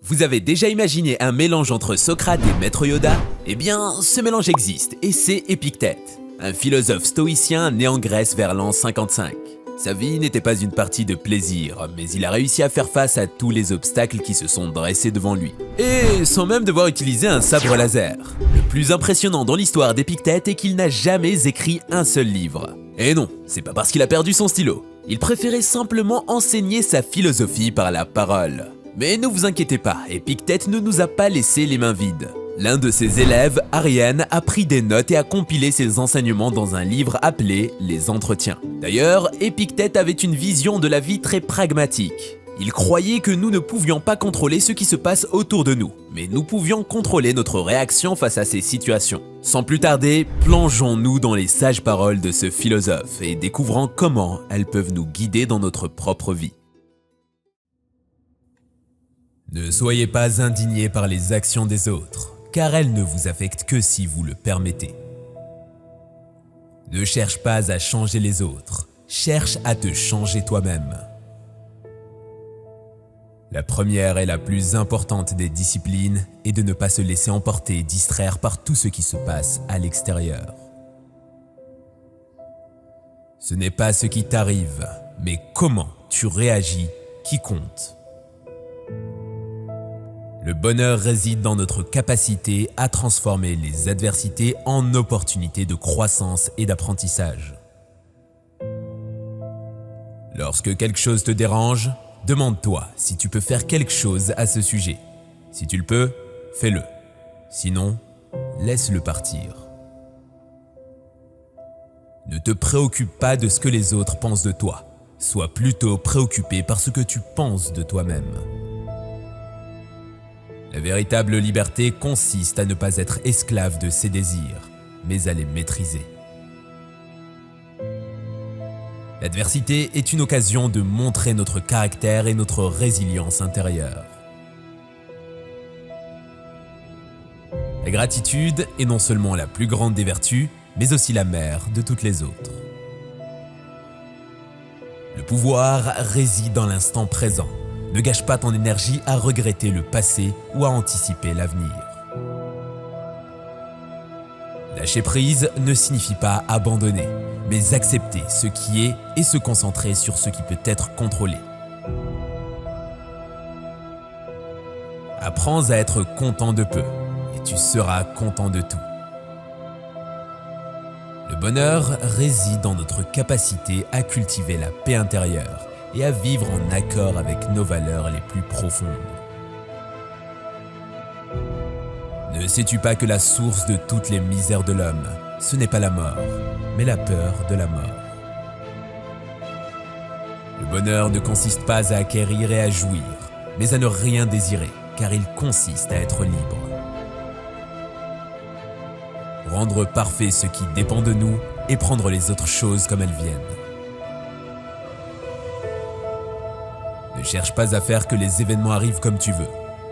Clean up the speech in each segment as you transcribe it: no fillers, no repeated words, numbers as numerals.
Vous avez déjà imaginé un mélange entre Socrate et Maître Yoda? Eh bien, ce mélange existe et c'est Épictète, un philosophe stoïcien né en Grèce vers l'an 55. Sa vie n'était pas une partie de plaisir, mais il a réussi à faire face à tous les obstacles qui se sont dressés devant lui. Et sans même devoir utiliser un sabre laser. Le plus impressionnant dans l'histoire d'Épictète est qu'il n'a jamais écrit un seul livre. Et non, c'est pas parce qu'il a perdu son stylo. Il préférait simplement enseigner sa philosophie par la parole. Mais ne vous inquiétez pas, Épictète ne nous a pas laissé les mains vides. L'un de ses élèves, Ariane, a pris des notes et a compilé ses enseignements dans un livre appelé « Les Entretiens ». D'ailleurs, Épictète avait une vision de la vie très pragmatique. Il croyait que nous ne pouvions pas contrôler ce qui se passe autour de nous, mais nous pouvions contrôler notre réaction face à ces situations. Sans plus tarder, plongeons-nous dans les sages paroles de ce philosophe et découvrons comment elles peuvent nous guider dans notre propre vie. Ne soyez pas indignés par les actions des autres, car elles ne vous affectent que si vous le permettez. Ne cherche pas à changer les autres, cherche à te changer toi-même. La première et la plus importante des disciplines est de ne pas se laisser emporter et distraire par tout ce qui se passe à l'extérieur. Ce n'est pas ce qui t'arrive, mais comment tu réagis qui compte. Le bonheur réside dans notre capacité à transformer les adversités en opportunités de croissance et d'apprentissage. Lorsque quelque chose te dérange, demande-toi si tu peux faire quelque chose à ce sujet. Si tu le peux, fais-le. Sinon, laisse-le partir. Ne te préoccupe pas de ce que les autres pensent de toi. Sois plutôt préoccupé par ce que tu penses de toi-même. La véritable liberté consiste à ne pas être esclave de ses désirs, mais à les maîtriser. L'adversité est une occasion de montrer notre caractère et notre résilience intérieure. La gratitude est non seulement la plus grande des vertus, mais aussi la mère de toutes les autres. Le pouvoir réside dans l'instant présent. Ne gâche pas ton énergie à regretter le passé ou à anticiper l'avenir. Lâcher prise ne signifie pas abandonner, mais accepter ce qui est et se concentrer sur ce qui peut être contrôlé. Apprends à être content de peu et tu seras content de tout. Le bonheur réside dans notre capacité à cultiver la paix intérieure et à vivre en accord avec nos valeurs les plus profondes. Ne sais-tu pas que la source de toutes les misères de l'homme, ce n'est pas la mort, mais la peur de la mort. Le bonheur ne consiste pas à acquérir et à jouir, mais à ne rien désirer, car il consiste à être libre. Rendre parfait ce qui dépend de nous et prendre les autres choses comme elles viennent. Ne cherche pas à faire que les événements arrivent comme tu veux,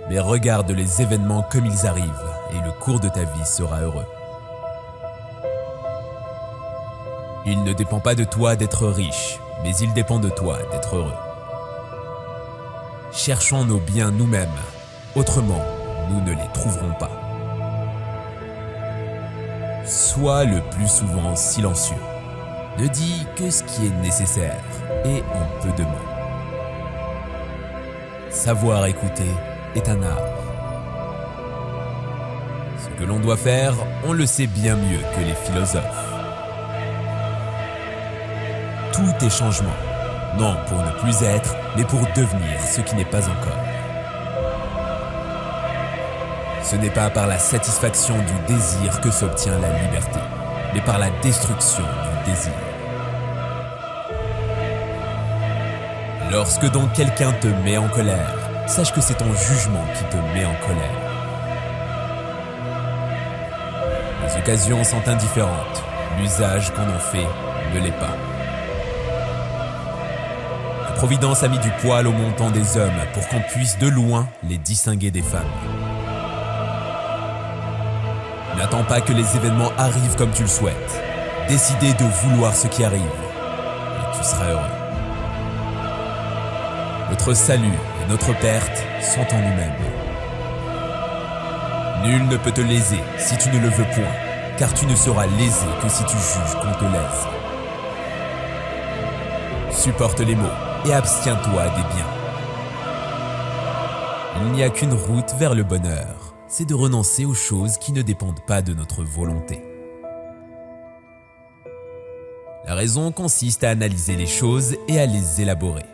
mais regarde les événements comme ils arrivent et le cours de ta vie sera heureux. Il ne dépend pas de toi d'être riche, mais il dépend de toi d'être heureux. Cherchons nos biens nous-mêmes, autrement nous ne les trouverons pas. Sois le plus souvent silencieux. Ne dis que ce qui est nécessaire et en peu de mots. Savoir écouter est un art. Ce que l'on doit faire, on le sait bien mieux que les philosophes. Tout est changement, non pour ne plus être, mais pour devenir ce qui n'est pas encore. Ce n'est pas par la satisfaction du désir que s'obtient la liberté, mais par la destruction du désir. Lorsque donc quelqu'un te met en colère, sache que c'est ton jugement qui te met en colère. Les occasions sont indifférentes, l'usage qu'on en fait ne l'est pas. La Providence a mis du poil au montant des hommes pour qu'on puisse de loin les distinguer des femmes. N'attends pas que les événements arrivent comme tu le souhaites. Décidez de vouloir ce qui arrive et tu seras heureux. Notre salut et notre perte sont en nous-mêmes. Nul ne peut te léser si tu ne le veux point, car tu ne seras lésé que si tu juges qu'on te lèse. Supporte les maux et abstiens-toi des biens. Il n'y a qu'une route vers le bonheur, c'est de renoncer aux choses qui ne dépendent pas de notre volonté. La raison consiste à analyser les choses et à les élaborer.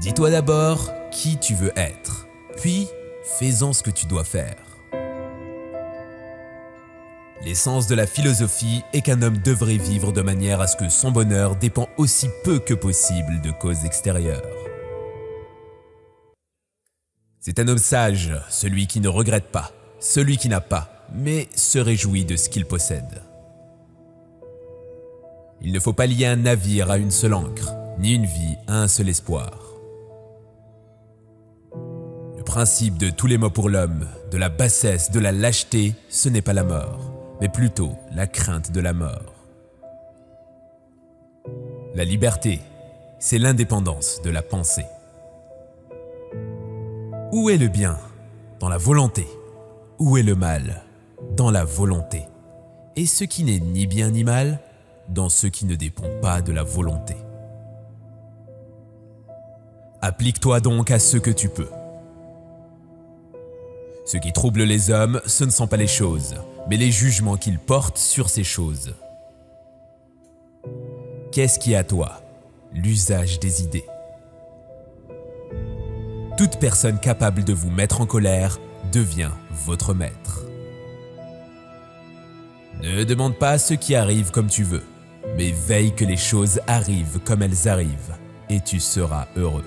Dis-toi d'abord qui tu veux être, puis fais-en ce que tu dois faire. L'essence de la philosophie est qu'un homme devrait vivre de manière à ce que son bonheur dépend aussi peu que possible de causes extérieures. C'est un homme sage, celui qui ne regrette pas, celui qui n'a pas, mais se réjouit de ce qu'il possède. Il ne faut pas lier un navire à une seule ancre, ni une vie à un seul espoir. Le principe de tous les maux pour l'homme, de la bassesse, de la lâcheté, ce n'est pas la mort, mais plutôt la crainte de la mort. La liberté, c'est l'indépendance de la pensée. Où est le bien? Dans la volonté. Où est le mal? Dans la volonté. Et ce qui n'est ni bien ni mal, dans ce qui ne dépend pas de la volonté. Applique-toi donc à ce que tu peux. Ce qui trouble les hommes, ce ne sont pas les choses, mais les jugements qu'ils portent sur ces choses. Qu'est-ce qui est à toi? L'usage des idées. Toute personne capable de vous mettre en colère devient votre maître. Ne demande pas ce qui arrive comme tu veux, mais veille que les choses arrivent comme elles arrivent, et tu seras heureux.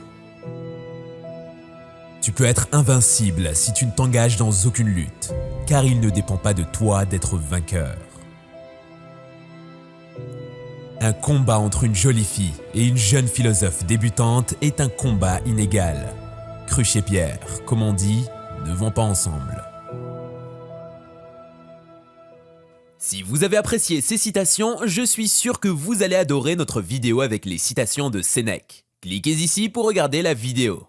Tu peux être invincible si tu ne t'engages dans aucune lutte, car il ne dépend pas de toi d'être vainqueur. Un combat entre une jolie fille et une jeune philosophe débutante est un combat inégal. Cruche et pierre, comme on dit, ne vont pas ensemble. Si vous avez apprécié ces citations, je suis sûr que vous allez adorer notre vidéo avec les citations de Sénèque. Cliquez ici pour regarder la vidéo.